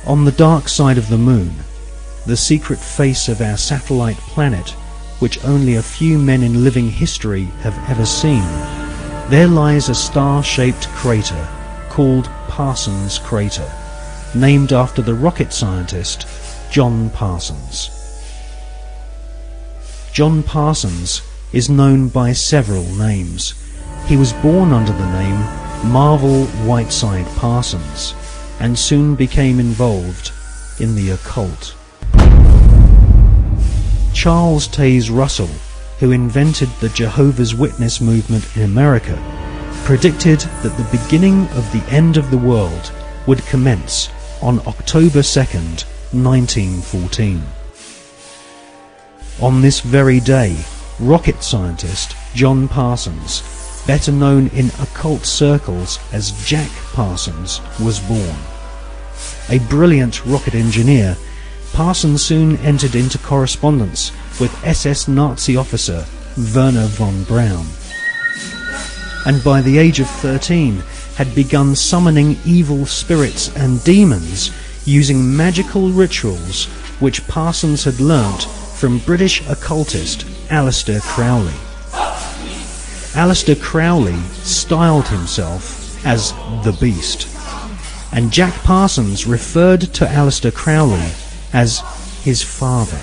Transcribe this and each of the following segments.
On the dark side of the moon, the secret face of our satellite planet, which only a few men in living history have ever seen, there lies a star-shaped crater called Parsons Crater, named after the rocket scientist John Parsons. John Parsons is known by several names. He was born under the name Marvel Whiteside Parsons and soon became involved in the occult. Charles Taze Russell, who invented the Jehovah's Witness movement in America, predicted that the beginning of the end of the world would commence on October 2nd, 1914. On this very day, rocket scientist John Parsons, better known in occult circles as Jack Parsons, was born. A brilliant rocket engineer, Parsons soon entered into correspondence with SS Nazi officer Werner von Braun, and by the age of 13 had begun summoning evil spirits and demons using magical rituals which Parsons had learnt from British occultist Aleister Crowley. Aleister Crowley styled himself as the Beast, and Jack Parsons referred to Aleister Crowley as his father.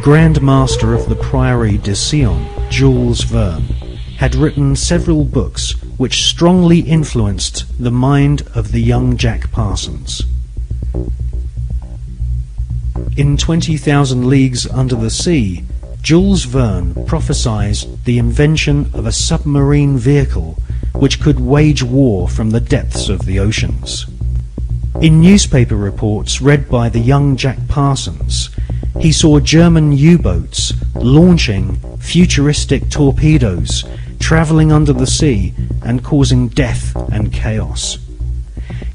Grand Master of the Priory de Sion, Jules Verne, had written several books which strongly influenced the mind of the young Jack Parsons. In 20,000 Leagues Under the Sea, Jules Verne prophesied the invention of a submarine vehicle which could wage war from the depths of the oceans. In newspaper reports read by the young Jack Parsons, he saw German U-boats launching futuristic torpedoes, travelling under the sea and causing death and chaos.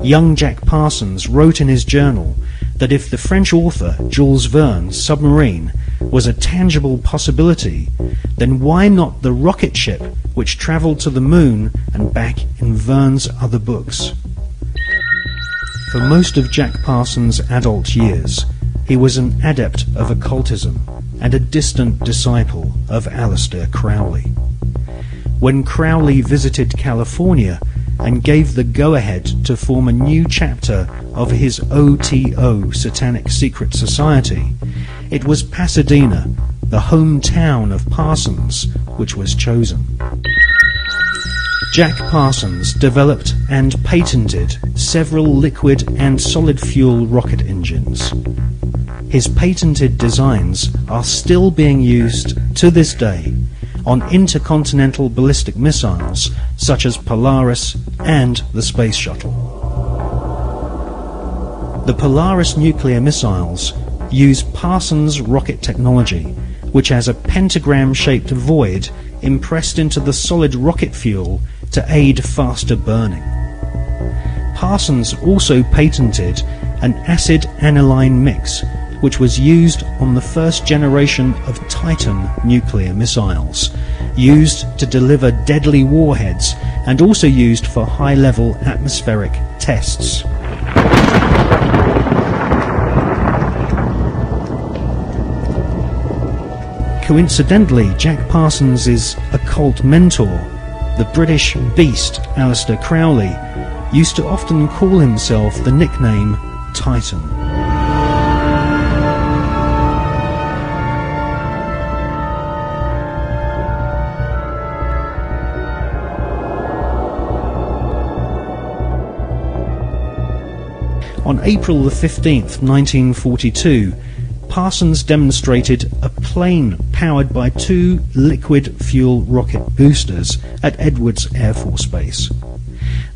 Young Jack Parsons wrote in his journal that if the French author Jules Verne's submarine was a tangible possibility, then why not the rocket ship which travelled to the moon and back in Verne's other books? For most of Jack Parsons' adult years, he was an adept of occultism and a distant disciple of Aleister Crowley. When Crowley visited California and gave the go-ahead to form a new chapter of his OTO Satanic Secret Society, it was Pasadena, the hometown of Parsons, which was chosen. Jack Parsons developed and patented several liquid and solid fuel rocket engines. His patented designs are still being used to this day on intercontinental ballistic missiles such as Polaris and the Space Shuttle. The Polaris nuclear missiles use Parsons rocket technology, which has a pentagram-shaped void impressed into the solid rocket fuel to aid faster burning. Parsons also patented an acid aniline mix, which was used on the first generation of Titan nuclear missiles, used to deliver deadly warheads and also used for high-level atmospheric tests. Coincidentally, Jack Parsons' occult mentor, the British beast Aleister Crowley, used to often call himself the nickname Titan. On April the 15th, 1942, Parsons demonstrated a plane powered by 2 liquid fuel rocket boosters at Edwards Air Force Base.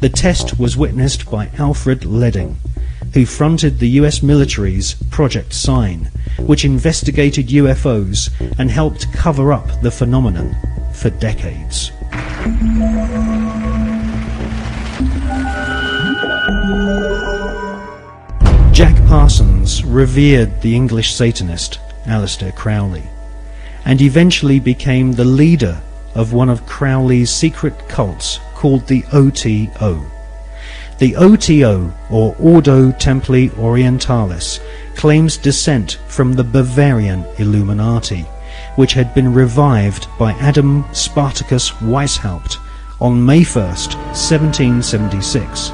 The test was witnessed by Alfred Ledding, who fronted the US military's Project Sign, which investigated UFOs and helped cover up the phenomenon for decades. Jack Parsons revered the English Satanist Aleister Crowley, and eventually became the leader of one of Crowley's secret cults called the OTO. The OTO, or Ordo Templi Orientalis, claims descent from the Bavarian Illuminati, which had been revived by Adam Spartacus Weishaupt on May 1st, 1776,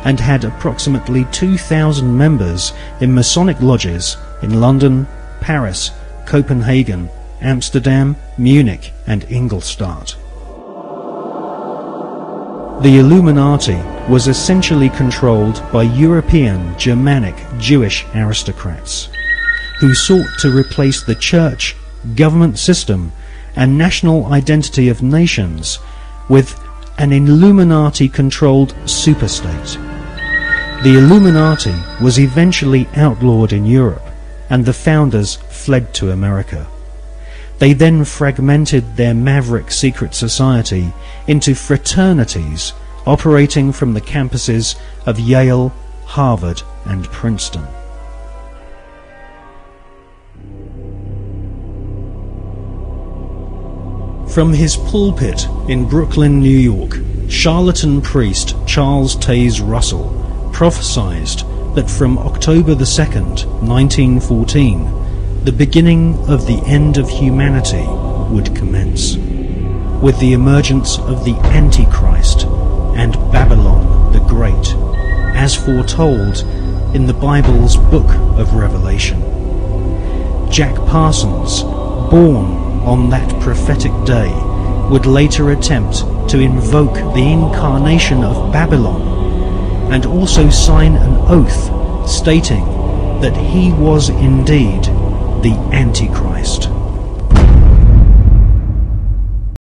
and had approximately 2,000 members in Masonic lodges in London, Paris, Copenhagen, Amsterdam, Munich and Ingolstadt. The Illuminati was essentially controlled by European, Germanic, Jewish aristocrats, who sought to replace the church, government system and national identity of nations with an Illuminati-controlled superstate. The Illuminati was eventually outlawed in Europe, and the founders fled to America. They then fragmented their maverick secret society into fraternities operating from the campuses of Yale, Harvard and Princeton. From his pulpit in Brooklyn, New York, charlatan priest Charles Taze Russell prophesied that from October 2nd, 1914, the beginning of the end of humanity would commence, with the emergence of the Antichrist and Babylon the Great, as foretold in the Bible's Book of Revelation. Jack Parsons, born on that prophetic day, would later attempt to invoke the incarnation of Babylon and also sign an oath stating that he was indeed the Antichrist.